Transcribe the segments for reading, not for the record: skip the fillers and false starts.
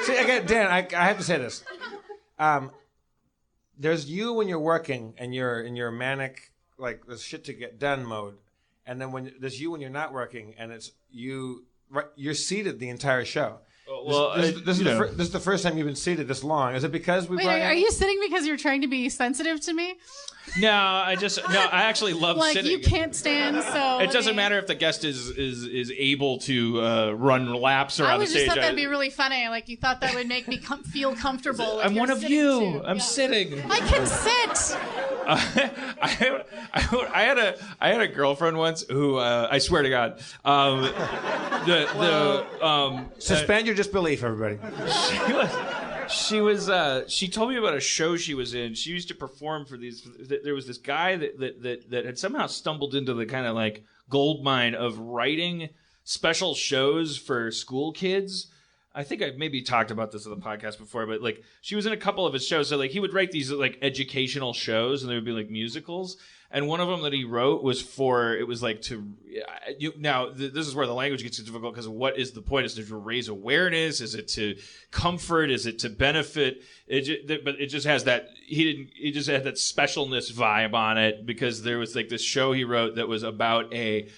See, again, Dan, I have to say this. There's you when you're working and you're in your manic, like, there's shit to get done mode. And then there's you when you're not working and it's you, you're seated the entire show. Well, this is the first time you've been seated this long. Is it because we? Wait, are you sitting because you're trying to be sensitive to me? No, I actually love like, sitting. Like you can't stand, so it doesn't matter if the guest is able to run laps around the stage. I just thought that'd be really funny. Like you thought that would make me feel comfortable. Like I'm one of you. Too. I'm sitting. I can sit. I had a girlfriend once who I swear to God, suspend your disbelief, everybody. She told me about a show she was in. She used to perform for these. There was this guy that had somehow stumbled into the kind of like gold mine of writing special shows for school kids. I think I've maybe talked about this on the podcast before, but like she was in a couple of his shows. So like he would write these like educational shows, and they would be like musicals. And one of them that he wrote was this is where the language gets difficult because what is the point? Is it to raise awareness? Is it to comfort? Is it to benefit? But it just has that, he just had that specialness vibe on it because there was like this show he wrote that was about a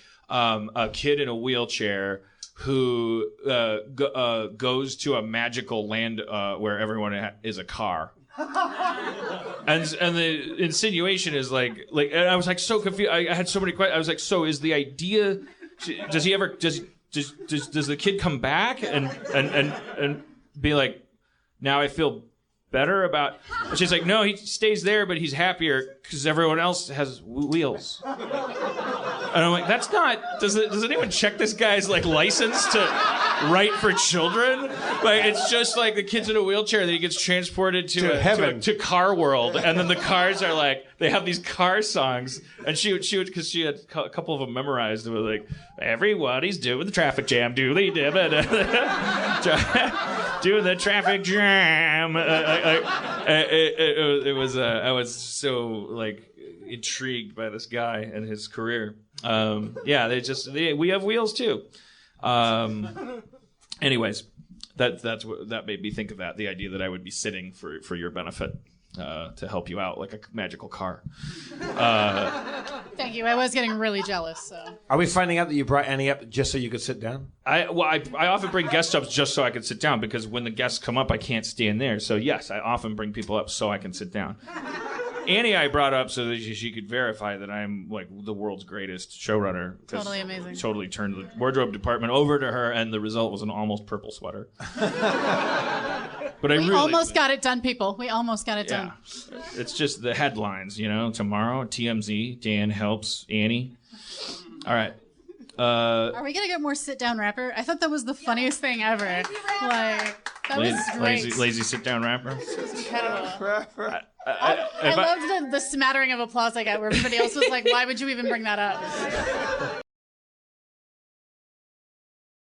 kid in a wheelchair who goes to a magical land where everyone is a car. and the insinuation is like and I was like so confused. I had so many questions. I was like, so is the idea? Does the kid come back and be like, now I feel better about? And she's like, no, he stays there, but he's happier because everyone else has wheels. And I'm like, that's not. Does anyone check this guy's like license to write for children? Like it's just like the kid's in a wheelchair that he gets transported to heaven, to Car World, and then the cars are like they have these car songs, and she would because she had a couple of them memorized. It was like everybody's doing the traffic jam, doing the traffic jam. It was I was so like intrigued by this guy and his career. We have wheels too. Anyways, that made me think of that. The idea that I would be sitting for your benefit to help you out like a magical car. Thank you. I was getting really jealous. So. Are we finding out that you brought Annie up just so you could sit down? I often bring guests up just so I can sit down because when the guests come up, I can't stand there. So yes, I often bring people up so I can sit down. Annie I brought up so that she could verify that I'm like the world's greatest showrunner. Totally amazing. Totally turned the wardrobe department over to her, and the result was an almost purple sweater. But we almost got it done, people. We almost got it done. It's just the headlines, tomorrow, TMZ, Dan helps Annie. All right. Are we going to get more sit-down rapper? I thought that was the funniest thing ever. Like, that was great. Lazy sit-down rapper? Incredible. I loved the smattering of applause I got where everybody else was like, why would you even bring that up?